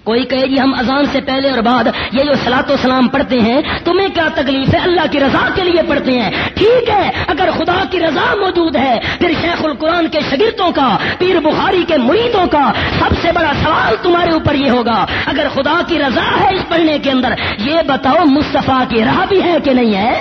کوئی کہے جی ہم اذان سے پہلے اور بعد یہ جو صلاۃ و سلام پڑھتے ہیں تمہیں کیا تکلیف ہے، اللہ کی رضا کے لیے پڑھتے ہیں. ٹھیک ہے، اگر خدا کی رضا موجود ہے پھر شیخ القرآن کے شاگردوں کا، پیر بخاری کے مریدوں کا سب سے بڑا سوال تمہارے اوپر یہ ہوگا، اگر خدا کی رضا ہے اس پڑھنے کے اندر، یہ بتاؤ مصطفیٰ کی راہ بھی ہے کہ نہیں ہے؟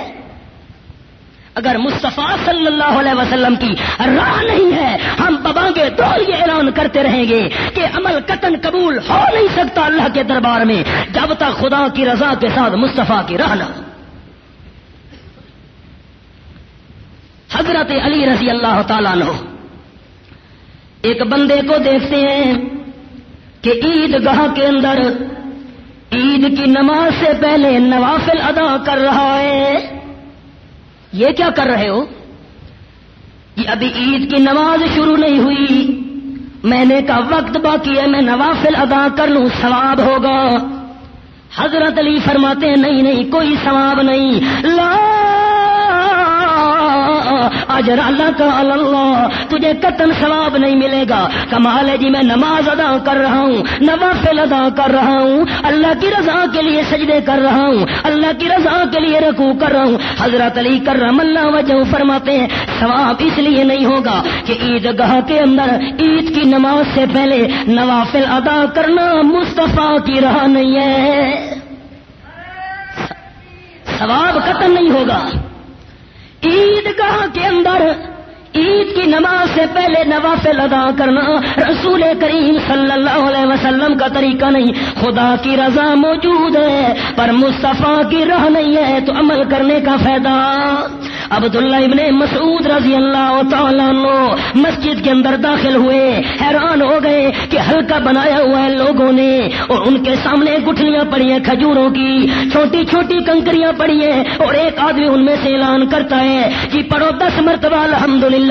اگر مصطفیٰ صلی اللہ علیہ وسلم کی راہ نہیں ہے، ہم ببانگے دول یہ اعلان کرتے رہیں گے کہ عمل قطعاً قبول ہو نہیں سکتا اللہ کے دربار میں جب تک خدا کی رضا کے ساتھ مصطفیٰ کی راہ نہ. حضرت علی رضی اللہ تعالیٰ عنہ ایک بندے کو دیکھتے ہیں کہ عید گاہ کے اندر عید کی نماز سے پہلے نوافل ادا کر رہا ہے. یہ کیا کر رہے ہو؟ یہ ابھی عید کی نماز شروع نہیں ہوئی، میں نے کہا وقت باقی ہے، میں نوافل ادا کر لوں ثواب ہوگا. حضرت علی فرماتے ہیں نہیں نہیں، کوئی ثواب نہیں. لا اجر اللہ کا اللہ، تجھے قطعاً ثواب نہیں ملے گا. کمال ہے جی، میں نماز ادا کر رہا ہوں، نوافل ادا کر رہا ہوں، اللہ کی رضا کے لیے سجدے کر رہا ہوں، اللہ کی رضا کے لیے رکوع کر رہا ہوں. حضرت علی کرم اللہ وجہہ فرماتے ہیں ثواب اس لیے نہیں ہوگا کہ عید گاہ کے اندر عید کی نماز سے پہلے نوافل ادا کرنا مصطفیٰ کی راہ نہیں ہے، ثواب قطعاً نہیں ہوگا. عید گاہ کے اندر عید کی نماز سے پہلے نوافل ادا کرنا رسول کریم صلی اللہ علیہ وسلم کا طریقہ نہیں. خدا کی رضا موجود ہے پر مصطفیٰ کی راہ نہیں ہے تو عمل کرنے کا فائدہ. عبداللہ ابن مسعود رضی اللہ تعالیٰ عنہ مسجد کے اندر داخل ہوئے، حیران ہو گئے کہ حلقہ بنایا ہوا ہے لوگوں نے اور ان کے سامنے گٹھلیاں پڑی ہیں کھجوروں کی، چھوٹی چھوٹی کنکریاں پڑی ہیں اور ایک آدمی ان میں سے اعلان کرتا ہے جی پڑھو 10 مرتبہ الحمدللہ.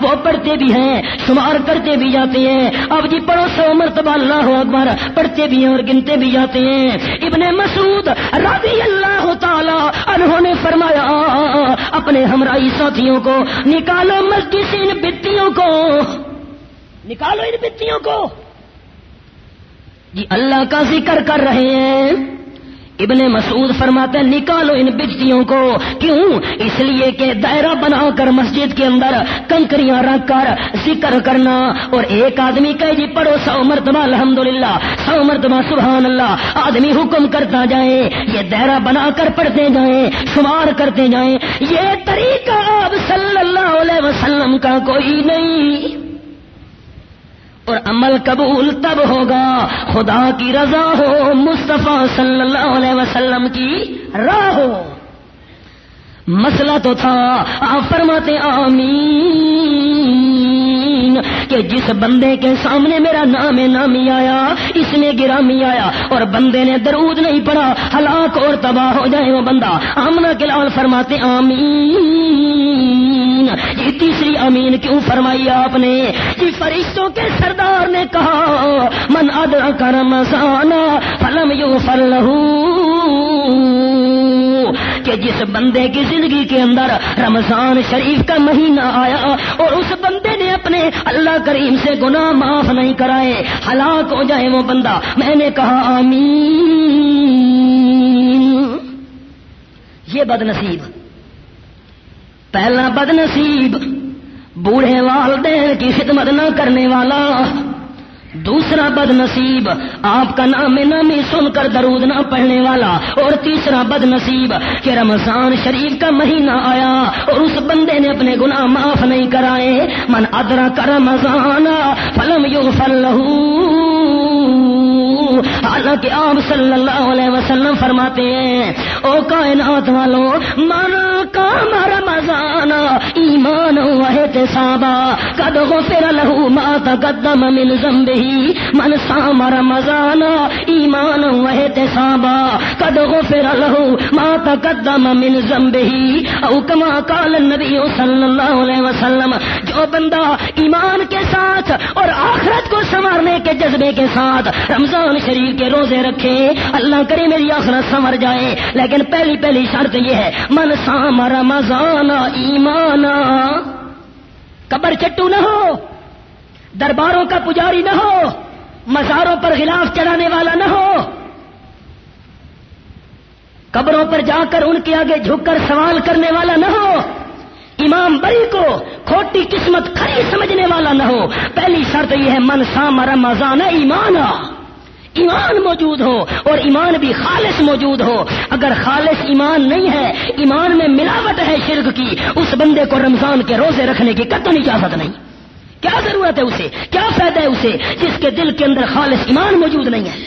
وہ پڑھتے بھی ہیں، شمار کرتے بھی جاتے ہیں. اب جی پڑھو 100 مرتبہ اللہ اکبر، پڑھتے بھی ہیں اور گنتے بھی جاتے ہیں. ابن مسعود رضی اللہ تعالیٰ عنہ نے فرمایا اپنے ہمراہی ساتھیوں کو نکالو مسجد سے ان بتیوں کو، نکالو ان بتیوں کو. جی اللہ کا ذکر کر رہے ہیں. ابن مسعود فرماتے ہیں نکالو ان بتیوں کو. کیوں؟ اس لیے کہ دائرہ بنا کر مسجد کے اندر کنکریاں رکھ کر ذکر کرنا اور ایک آدمی کہے جی پڑھو 100 مرتبہ الحمدللہ، 100 مرتبہ سبحان اللہ، آدمی حکم کرتا جائے، یہ دائرہ بنا کر پڑھتے جائیں، شمار کرتے جائیں. یہ طریقہ آپ صلی اللہ علیہ وسلم کا کوئی نہیں. اور عمل قبول تب ہوگا خدا کی رضا ہو، مصطفیٰ صلی اللہ علیہ وسلم کی راہ ہو. مسئلہ تو تھا، آپ فرماتے آمین کہ جس بندے کے سامنے میرا نام نامی آیا، اس میں گرامی آیا اور بندے نے درود نہیں پڑھا ہلاک اور تباہ ہو جائے وہ بندہ. آمنہ کے لال فرماتے آمین. یہ تیسری آمین کیوں فرمائی آپ نے؟ جی فرشتوں کے سردار نے کہا من ادرک رمضان فلم یغفر لہ، کہ جس بندے کی زندگی کے اندر رمضان شریف کا مہینہ آیا اور اس بندے نے اپنے اللہ کریم سے گناہ معاف نہیں کرائے ہلاک ہو جائے وہ بندہ. میں نے کہا آمین. یہ بد نصیب، پہلا بد نصیب بوڑھے والدین کی خدمت نہ کرنے والا، دوسرا بد نصیب آپ کا نام نامی سن کر درود نہ پڑھنے والا، اور تیسرا بد نصیب کہ رمضان شریف کا مہینہ آیا اور اس بندے نے اپنے گناہ معاف نہیں کرائے. من ادرک رمضان فلم یغفر لہ. حالانکہ آپ صلی اللہ علیہ وسلم فرماتے ہیں او کائنات والوں من قام رمضان ایمان و احتسابا قد غفر له ما تقدم من ذنبه. من صام رمضان ایمان و احتسابا قد غفر له ما تقدم من ذنبه او کما قال النبی صلی اللہ علیہ وسلم. جو بندہ ایمان کے ساتھ اور آخرت کو سنوارنے کے جذبے کے ساتھ رمضان شریف کے روزے رکھے، اللہ کرے میری آخرت سنور جائے، لیکن پہلی شرط یہ ہے من صام رمضان ایمانا. قبر چٹو نہ ہو، درباروں کا پجاری نہ ہو، مزاروں پر غلاف چڑھانے والا نہ ہو، قبروں پر جا کر ان کے آگے جھک کر سوال کرنے والا نہ ہو، امام بری کو کھوٹی قسمت کھری سمجھنے والا نہ ہو۔ پہلی شرط یہ ہے من صام رمضان ایمانا، ایمان موجود ہو اور ایمان بھی خالص موجود ہو۔ اگر خالص ایمان نہیں ہے، ایمان میں ملاوٹ ہے شرک کی، اس بندے کو رمضان کے روزے رکھنے کی قطعی اجازت نہیں۔ کیا ضرورت ہے اسے، کیا فائدہ ہے اسے جس کے دل کے اندر خالص ایمان موجود نہیں ہے۔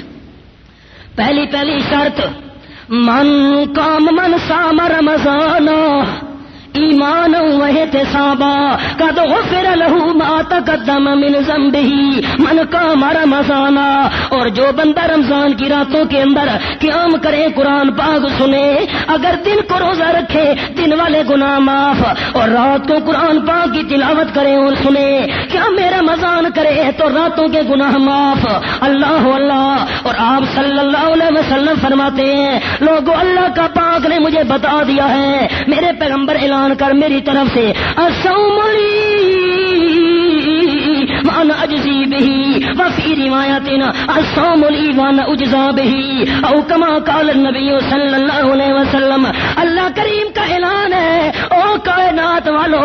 پہلی شرط من صام رمضان ایمان واحتسابا قد غفر له ما تقدم من ذنبه من قام رمضان، اور جو بندہ رمضان کی راتوں کے اندر قیام کرے، قرآن پاک سنے، اگر دن کو روزہ رکھے دن والے گناہ معاف، اور رات کو قرآن پاک کی تلاوت کرے اور سنے، کیا میں رمضان کرے تو راتوں کے گناہ معاف۔ اللہ اللہ۔ اور آپ صلی اللہ علیہ وسلم فرماتے ہیں لوگوں اللہ کا پاک نے مجھے بتا دیا ہے، میرے پیغمبر اعلان کر میری طرف سے الصوم لی وانا اجزی بہی وفی روایتنا الصوم لی وانا اجزا بہی او کما قال النبی صلی اللہ علیہ وسلم۔ اللہ کریم کا اعلان ہے، او کائنات والو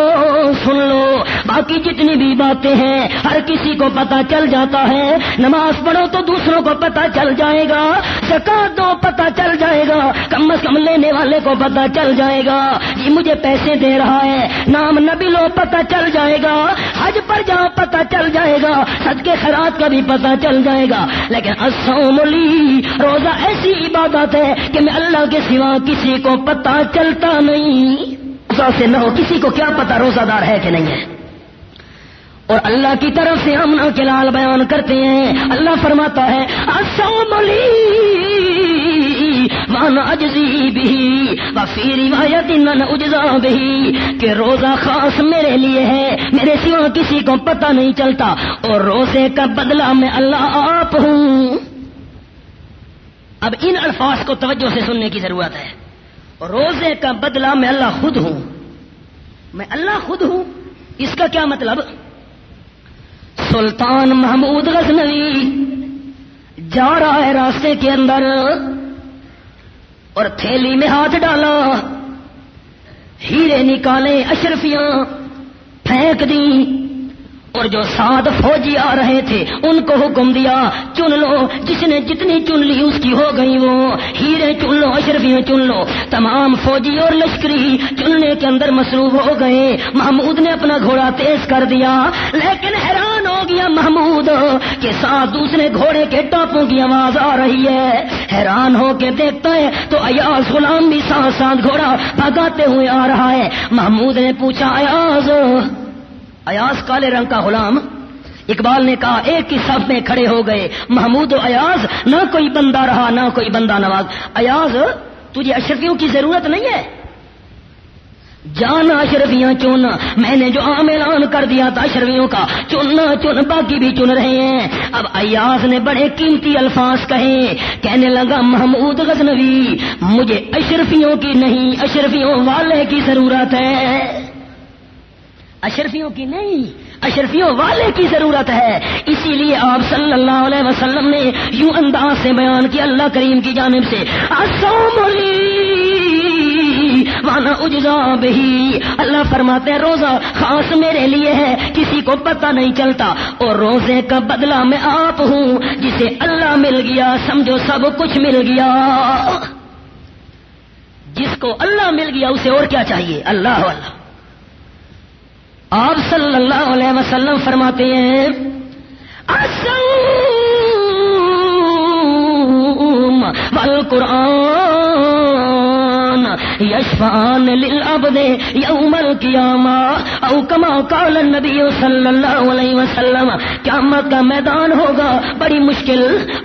سن لو، باقی جتنی بھی باتیں ہیں ہر کسی کو پتہ چل جاتا ہے، نماز پڑھو تو دوسروں کو پتہ چل جائے گا، زکات دو پتہ چل جائے گا، کم از کم لینے والے کو پتہ چل جائے گا، یہ مجھے پیسے دے رہا ہے، نام نبی لو پتہ چل جائے گا، حج پر جاؤ پتہ چل جائے گا، صدقے خیرات کا بھی پتہ چل جائے گا۔ لیکن الصوم لی، روزہ ایسی عبادت ہے کہ میں اللہ کے سوا کسی کو پتہ چلتا نہیں۔ روزہ سے نہ ہو کسی کو کیا پتہ روزہ دار ہے کہ نہیں ہے۔ اور اللہ کی طرف سے ہم کے لال بیان کرتے ہیں، اللہ فرماتا ہے الصوم لی وانا اجزی بہی وفی روایت ان اجزا بہی، کہ روزہ خاص میرے لیے ہے، میرے سوا کسی کو پتہ نہیں چلتا، اور روزے کا بدلہ میں اللہ آپ ہوں۔ اب ان الفاظ کو توجہ سے سننے کی ضرورت ہے۔ روزے کا بدلہ میں اللہ خود ہوں، میں اللہ خود ہوں، اس کا کیا مطلب؟ سلطان محمود غزنوی جا رہا ہے راستے کے اندر اور تھیلی میں ہاتھ ڈالا، ہیرے نکالے، اشرفیاں پھینک دیں، اور جو 7 فوجی آ رہے تھے ان کو حکم دیا چن لو، جس نے جتنی چن لی اس کی ہو گئی، وہ ہیرے چن لو، اشرفیاں چن لو۔ تمام فوجی اور لشکری چننے کے اندر مصروف ہو گئے۔ محمود نے اپنا گھوڑا تیز کر دیا، لیکن حیران ہو گیا محمود کہ ساتھ دوسرے گھوڑے کے ٹاپوں کی آواز آ رہی ہے۔ حیران ہو کے دیکھتا ہے تو ایاز غلام بھی ساتھ ساتھ گھوڑا بھگاتے ہوئے آ رہا ہے۔ محمود نے پوچھا ایاز کالے رنگ کا غلام، اقبال نے کہا ایک ہی صف میں کھڑے ہو گئے محمود و ایاز، نہ کوئی بندہ رہا نہ کوئی بندہ نواز۔ ایاز تجھے اشرفیوں کی ضرورت نہیں ہے، جانا اشرفیاں چن، میں نے جو عام اعلان کر دیا تھا اشرفیوں کا چننا چن، باقی بھی چن رہے ہیں۔ اب ایاز نے بڑے قیمتی الفاظ کہے، کہنے لگا محمود غزنوی مجھے اشرفیوں کی نہیں اشرفیوں والے کی ضرورت ہے، اشرفیوں کی نہیں اشرفیوں والے کی ضرورت ہے۔ اسی لیے آپ صلی اللہ علیہ وسلم نے یوں انداز سے بیان کیا اللہ کریم کی جانب سے الصوم لی وانا اجزا بہی، اللہ فرماتے ہیں روزہ خاص میرے لیے ہے، کسی کو پتہ نہیں چلتا، اور روزے کا بدلہ میں آپ ہوں، جسے اللہ مل گیا سمجھو سب کچھ مل گیا۔ جس کو اللہ مل گیا اسے اور کیا چاہیے؟ اللہ اللہ۔ آپ صلی اللہ علیہ وسلم فرماتے ہیں الصوم والقرآن یشفعان للعبد یوم القیامہ او کما قال النبی صلی اللہ علیہ وسلم۔ قیامت کا میدان ہوگا بڑی مشکل،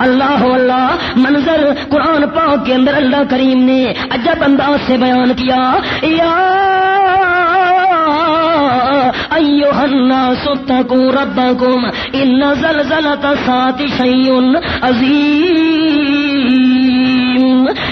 اللہ اللہ منظر قرآن پاک کے اندر اللہ کریم نے عجب انداز سے بیان کیا، یا ایھا الناس اتقوا ربکم ان زلزلۃ الساعۃ شیء عظیم۔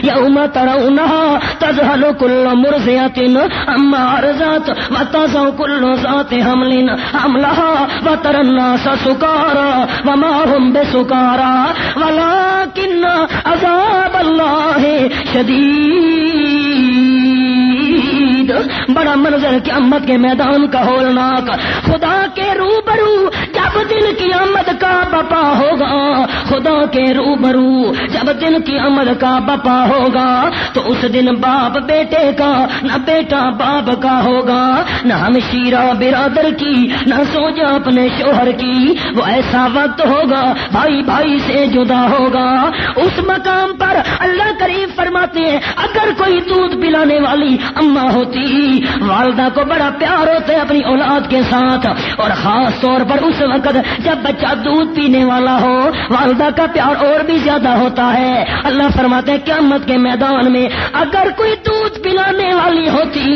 یوم ترونها تذهل كل مرضعة عما ارضعت وتضع كل ذات حمل حملها وترى الناس سكارى وما هم بسكارى ولكن عذاب الله شدید. بڑا منظر قیامت کے میدان کا ہولناک. خدا کے روبرو جب دن قیامت کا بپا ہوگا، خدا کے روبرو جب دن قیامت کا بپا ہوگا تو اس دن باپ بیٹے کا، نہ بیٹا باپ کا ہوگا، نہ ہمشیرہ برادر کی، نہ سوجا اپنے شوہر کی. وہ ایسا وقت ہوگا بھائی بھائی سے جدا ہوگا. اس مقام پر اللہ کریم فرماتے ہیں اگر کوئی دودھ پلانے والی اماں ہوتی، والدہ کو بڑا پیار ہوتا ہے اپنی اولاد کے ساتھ، اور خاص طور پر اس وقت جب بچہ دودھ پینے والا ہو والدہ کا پیار اور بھی زیادہ ہوتا ہے. اللہ فرماتے ہیں قیامت کے میدان میں اگر کوئی دودھ پلانے والی ہوتی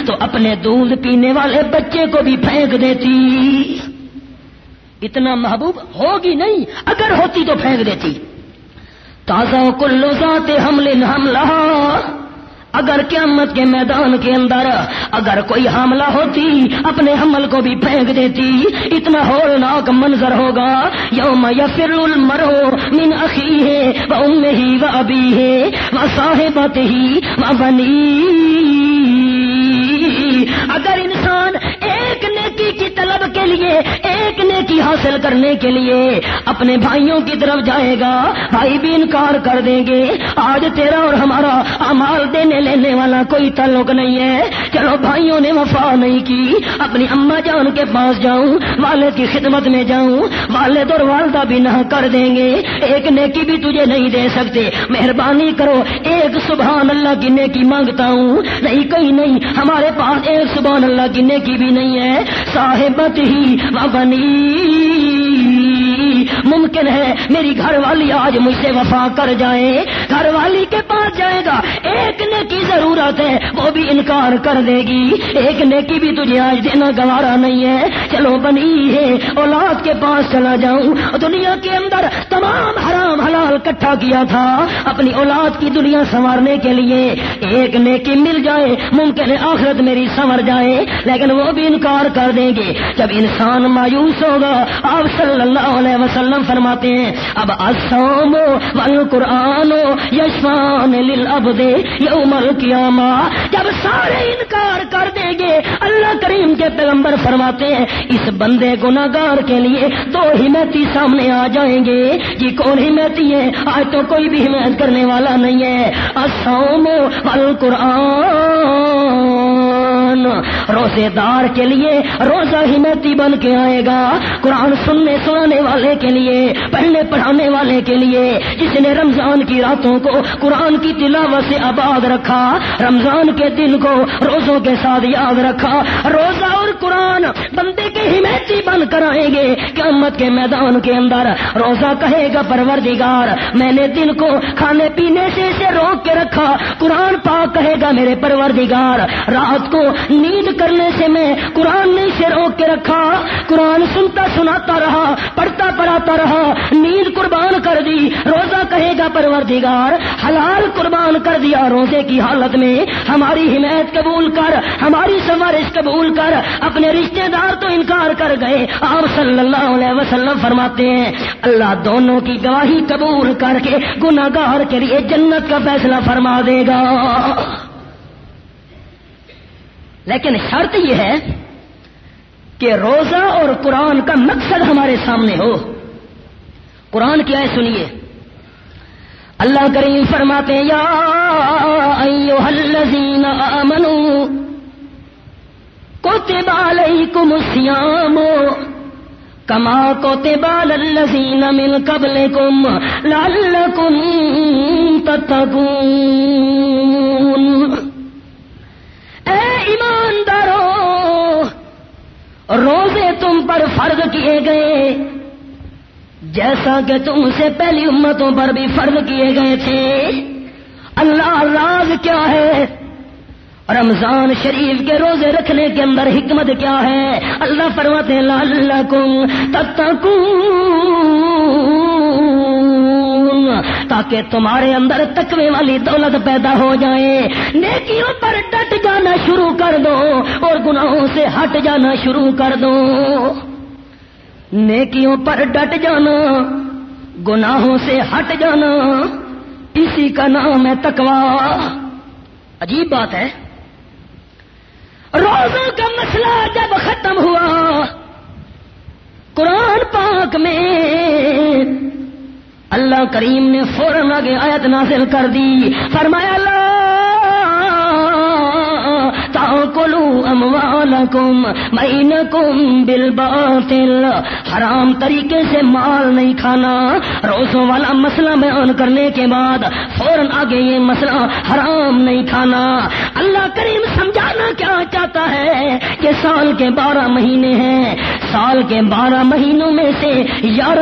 تو اپنے دودھ پینے والے بچے کو بھی پھینک دیتی. اتنا محبوب ہوگی نہیں، اگر ہوتی تو پھینک دیتی. تازہ کل ذات حمل حملہ، اگر قیامت کے میدان کے اندر اگر کوئی حاملہ ہوتی اپنے حمل کو بھی پھینک دیتی. اتنا ہولناک منظر ہوگا. یوم یفر المرء من اخیہ و امہ و ابیہ و صاحبتہ و بنیہ. اگر انسان ایک نیکی کی طلب کے لیے، ایک نیکی حاصل کرنے کے لیے اپنے بھائیوں کی طرف جائے گا، بھائی بھی انکار کر دیں گے. آج تیرا اور ہمارا اعمال دینے لینے والا کوئی تعلق نہیں ہے. چلو بھائیوں نے وفا نہیں کی، اپنی اماں جان کے پاس جاؤں، والد کی خدمت میں جاؤں، والد اور والدہ بھی نہ کر دیں گے. ایک نیکی بھی تجھے نہیں دے سکتے، مہربانی کرو ایک سبحان اللہ کی نیکی مانگتا ہوں. نہیں کہیں نہیں، ہمارے پاس ایک سبحان اللہ کی نیکی بھی نہیں ہے. صاحبت ہی و بنی، ممکن ہے میری گھر والی آج مجھ سے وفا کر جائے. گھر والی کے پاس جائے گا، ایک نیکی ضرورت ہے، وہ بھی انکار کر دے گی. ایک نیکی بھی تجھے آج دینا گوارا نہیں ہے. چلو بنی ہے اولاد کے پاس چلا جاؤں. دنیا کے اندر تمام حرام حلال اکٹھا کیا تھا اپنی اولاد کی دنیا سنوارنے کے لیے. ایک نیکی مل جائے ممکن ہے آخرت میری سنور جائے، لیکن وہ بھی انکار کر دیں گے. جب انسان مایوس ہوگا آپ صلی اللہ علیہ وسلم فرماتے ہیں اب الصوم والقرآن یشفعان للعبد یوم القیامہ. جب سارے انکار کر دیں گے اللہ کریم کے پیغمبر فرماتے ہیں اس بندے گناہگار کے لیے دو حمایتی سامنے آ جائیں گے. کہ کون حمایتی ہے؟ آج تو کوئی بھی حمایت کرنے والا نہیں ہے. الصوم والقرآن، روزے دار کے لیے روزہ حمایتی بن کے آئے گا. قرآن سننے سنانے والے کے لیے، پڑھنے پڑھانے والے کے لیے، جس نے رمضان کی راتوں کو قرآن کی تلاوت سے آباد رکھا، رمضان کے دن کو روزوں کے ساتھ یاد رکھا. روزہ اور قرآن بندے کے حمایتی بن کر آئیں گے قیامت کے میدان کے اندر. روزہ کہے گا پروردگار میں نے دن کو کھانے پینے سے اسے روک کے رکھا. قرآن پاک کہے گا میرے پروردگار رات کو نیند کرنے سے میں قرآن نے اسے روک کے رکھا. قرآن سنتا سناتا رہا، پڑھتا پڑھاتا رہا، نیند قربان کر دی. روزہ کہے گا پروردگار حلال قربان کر دیا روزے کی حالت میں. ہماری حمایت قبول کر، ہماری سفارش قبول کر. اپنے رشتہ دار تو انکار کر گئے. آپ صلی اللہ علیہ وسلم فرماتے ہیں اللہ دونوں کی گواہی قبول کر کے گناہگار کے لیے جنت کا فیصلہ فرما دے گا. لیکن شرط یہ ہے کہ روزہ اور قرآن کا مقصد ہمارے سامنے ہو. قرآن کیا ہے سنیے. اللہ کریم فرماتے ہیں یا ایھا الذین آمنوا کتب علیکم الصیام کما کتب علی الذین من قبلکم لعلکم تتقون. اے ایماندارو، روزے تم پر فرض کیے گئے جیسا کہ تم سے پہلی امتوں پر بھی فرض کیے گئے تھے. اللہ راز کیا ہے؟ رمضان شریف کے روزے رکھنے کے اندر حکمت کیا ہے؟ اللہ فرماتے ہیں لعلکم تتقون، تاکہ تمہارے اندر تقوی والی دولت پیدا ہو جائے. نیکیوں پر ڈٹ جانا شروع کر دو اور گناہوں سے ہٹ جانا شروع کر دو. نیکیوں پر ڈٹ جانا، گناہوں سے ہٹ جانا، اسی کا نام ہے تقوی. عجیب بات ہے، روزوں کا مسئلہ جب ختم ہوا، قرآن پاک میں اللہ کریم نے فوراً آگے آیت نازل کر دی. فرمایا لا تاکلوا اموالکم بینکم بالباطل، حرام طریقے سے مال نہیں کھانا. روزوں والا مسئلہ بیان کرنے کے بعد فوراً آگے یہ مسئلہ حرام نہیں کھانا. اللہ کریم سمجھانا کیا چاہتا ہے کہ سال کے 12 مہینے ہیں، سال کے 12 مہینوں میں سے 11